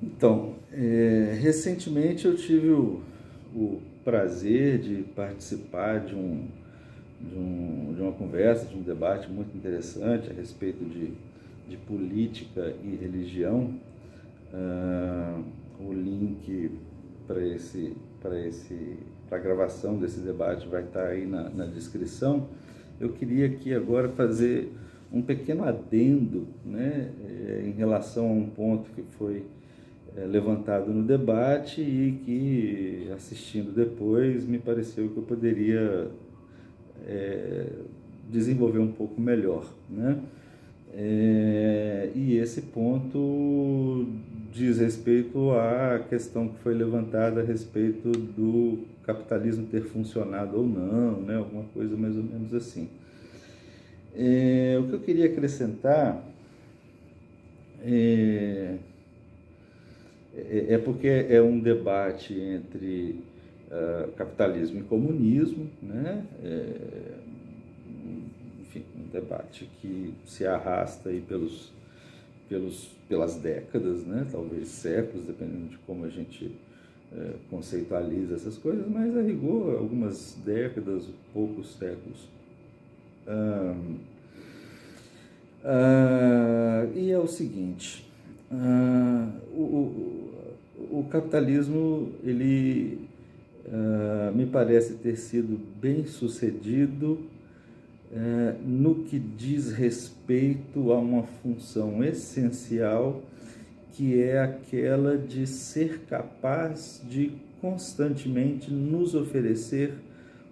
Então, recentemente eu tive o prazer de participar de uma conversa, de um debate muito interessante a respeito de política e religião. O link para a gravação desse debate vai estar aí na descrição. Eu queria aqui agora fazer um pequeno adendo, né, em relação a um ponto que foi levantado no debate e que, assistindo depois, me pareceu que eu poderia desenvolver um pouco melhor, né? E esse ponto diz respeito à questão que foi levantada a respeito do capitalismo ter funcionado ou não, né? Alguma coisa mais ou menos assim. O que eu queria acrescentar é porque é um debate entre capitalismo e comunismo, né? Enfim, um debate que se arrasta aí pelas décadas, né? Talvez séculos, dependendo de como a gente conceitualiza essas coisas, mas a rigor algumas décadas, poucos séculos. E é o seguinte, o capitalismo, ele me parece ter sido bem sucedido no que diz respeito a uma função essencial, que é aquela de ser capaz de constantemente nos oferecer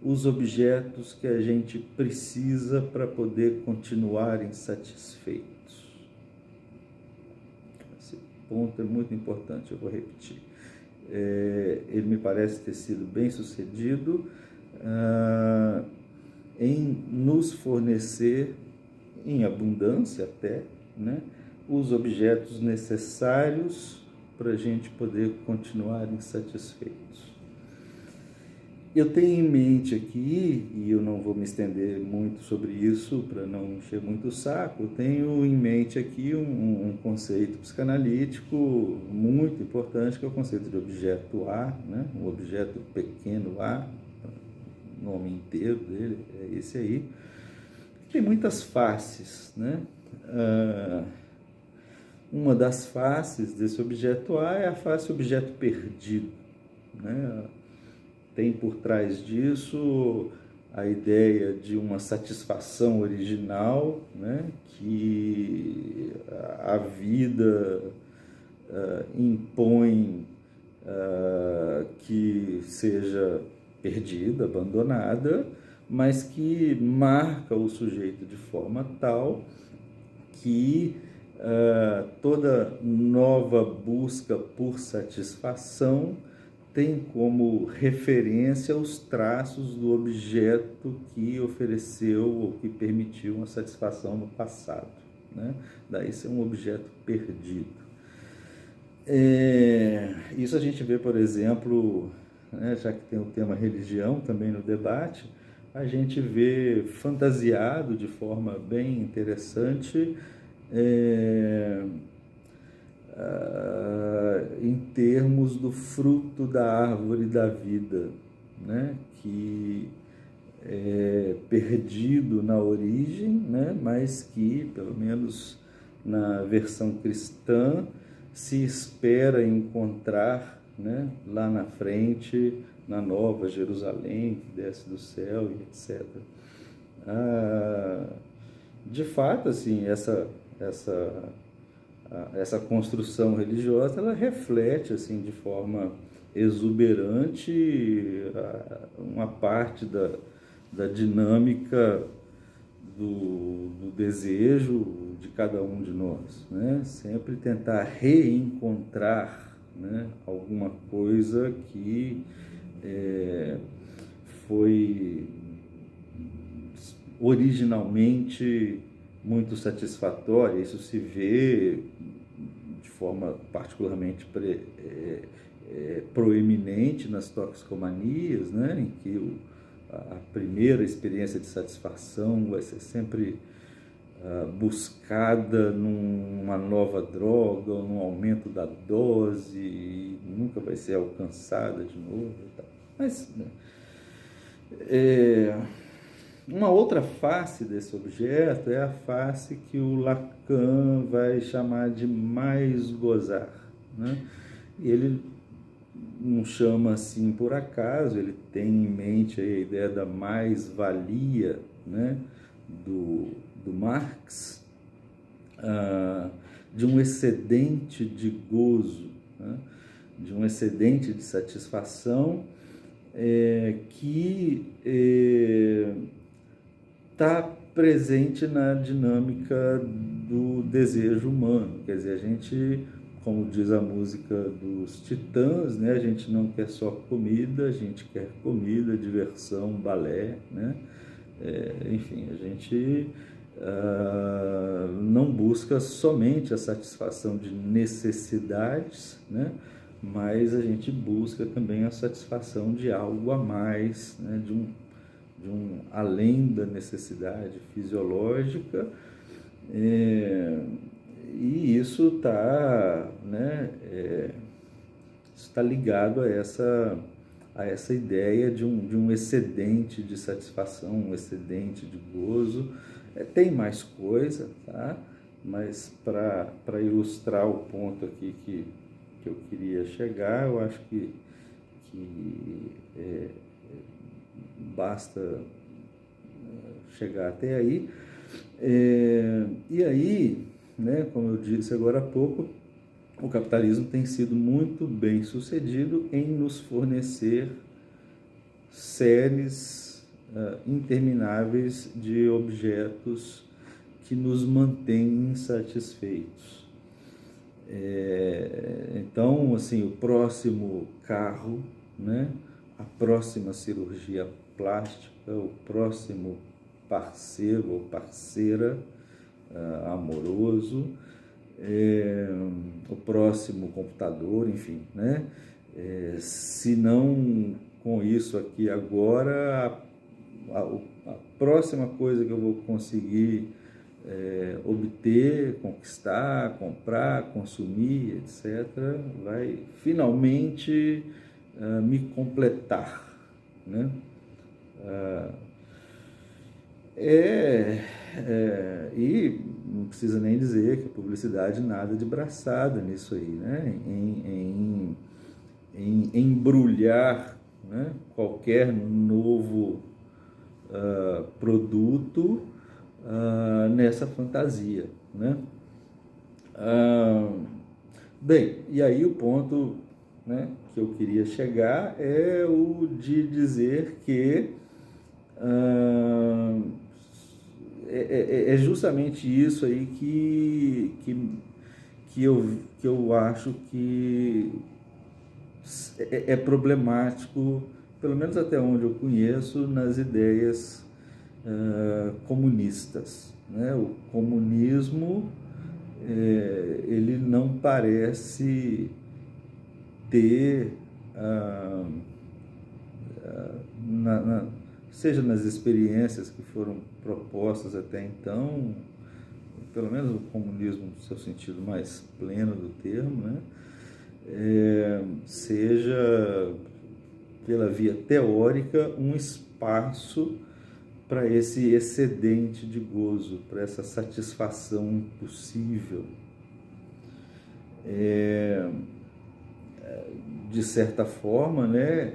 os objetos que a gente precisa para poder continuar insatisfeitos. Esse ponto é muito importante, eu vou repetir. Ele me parece ter sido bem sucedido em nos fornecer, em abundância até, né, os objetos necessários para a gente poder continuar insatisfeitos. Eu tenho em mente aqui, e eu não vou me estender muito sobre isso para não encher muito o saco, eu tenho em mente aqui um conceito psicanalítico muito importante, que é o conceito de objeto A, né? Um objeto pequeno A, o nome inteiro dele é esse aí. Tem muitas faces, né? Uma das faces desse objeto A é a face objeto perdido, né? Tem por trás disso a ideia de uma satisfação original, né, que a vida impõe que seja perdida, abandonada, mas que marca o sujeito de forma tal que toda nova busca por satisfação tem como referência os traços do objeto que ofereceu ou que permitiu uma satisfação no passado, né? Daí ser um objeto perdido. Isso a gente vê, por exemplo, né, já que tem o tema religião também no debate, a gente vê fantasiado de forma bem interessante em termos do fruto da árvore da vida, né? Que é perdido na origem, né? Mas que, pelo menos na versão cristã, se espera encontrar, né, lá na frente, na Nova Jerusalém, que desce do céu, etc. De fato, assim, essa construção religiosa, ela reflete assim de forma exuberante uma parte da dinâmica do desejo de cada um de nós, né? Sempre tentar reencontrar, né, alguma coisa que foi originalmente muito satisfatória. Isso se vê de forma particularmente proeminente nas toxicomanias, né, em que a primeira experiência de satisfação vai ser sempre buscada numa nova droga ou num aumento da dose e nunca vai ser alcançada de novo. Mas uma outra face desse objeto é a face que o Lacan vai chamar de mais gozar, né? E ele não chama assim por acaso, ele tem em mente a ideia da mais-valia, né, do Marx, de um excedente de gozo, né, de um excedente de satisfação que está presente na dinâmica do desejo humano. Quer dizer, a gente, como diz a música dos Titãs, né, a gente não quer só comida, a gente quer comida, diversão, balé, né? Enfim, a gente não busca somente a satisfação de necessidades, né? Mas a gente busca também a satisfação de algo a mais, né? de um além da necessidade fisiológica, e isso está, né, está ligado a essa ideia de um excedente de satisfação, um excedente de gozo. Tem mais coisa, tá? Mas para ilustrar o ponto aqui que eu queria chegar, eu acho que basta chegar até aí. E aí, né, como eu disse agora há pouco, o capitalismo tem sido muito bem sucedido em nos fornecer séries intermináveis de objetos que nos mantêm insatisfeitos. Então, assim, o próximo carro, né, a próxima cirurgia plástica, o próximo parceiro ou parceira amoroso, o próximo computador, enfim, né? Se não com isso aqui agora, a próxima coisa que eu vou conseguir obter, conquistar, comprar, consumir, etc., vai finalmente me completar, né? E não precisa nem dizer que a publicidade nada de braçada nisso aí, né? Em embrulhar, né, qualquer novo produto nessa fantasia, né? Bem, e aí o ponto, né, que eu queria chegar é o de dizer que é justamente isso aí que eu acho que é problemático, pelo menos até onde eu conheço, nas ideias comunistas, né? O comunismo ele não parece ter seja nas experiências que foram propostas até então, pelo menos o comunismo no seu sentido mais pleno do termo, né? Seja pela via teórica um espaço para esse excedente de gozo, para essa satisfação impossível. De certa forma, né,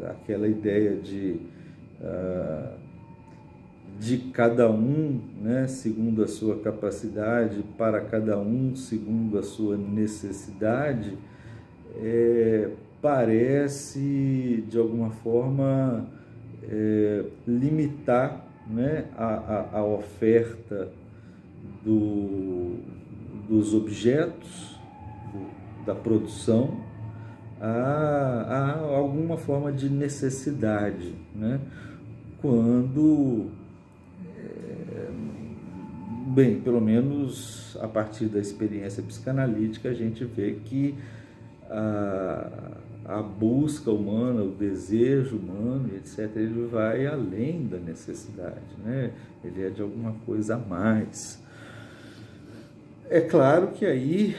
aquela ideia de cada um, né, segundo a sua capacidade, para cada um segundo a sua necessidade, parece, de alguma forma, limitar, né, a oferta dos objetos, da produção, a alguma forma de necessidade, né? Quando, bem, pelo menos a partir da experiência psicanalítica, a gente vê que a busca humana, o desejo humano, etc., ele vai além da necessidade, né? Ele é de alguma coisa a mais. É claro que aí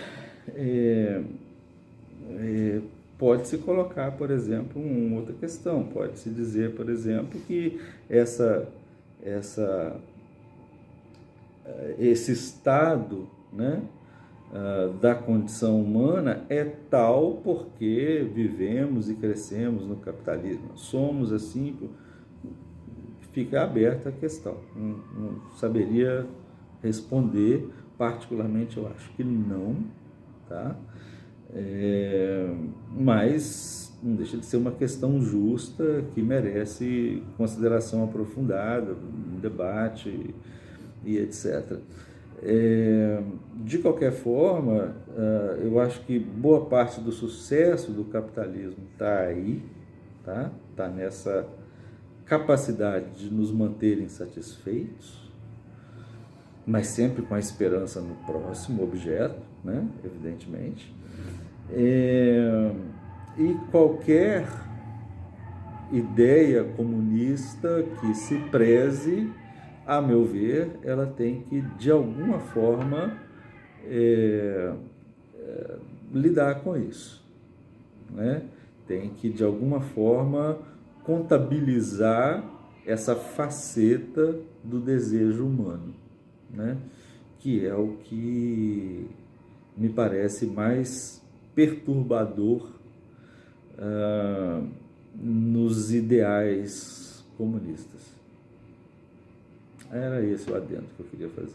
pode-se colocar, por exemplo, uma outra questão. Pode-se dizer, por exemplo, que esse estado, né, da condição humana é tal porque vivemos e crescemos no capitalismo. Somos assim, fica aberta a questão. Não saberia responder, particularmente eu acho que não, tá? Mas não deixa de ser uma questão justa que merece consideração aprofundada, um debate e etc. De qualquer forma, eu acho que boa parte do sucesso do capitalismo está aí, tá? Está nessa capacidade de nos manterem satisfeitos, mas sempre com a esperança no próximo objeto, né? Evidentemente. E qualquer ideia comunista que se preze, a meu ver, ela tem que, de alguma forma, lidar com isso, né? Tem que, de alguma forma, contabilizar essa faceta do desejo humano, né? Que é o que me parece mais perturbador nos ideais comunistas. Era esse o adendo que eu queria fazer.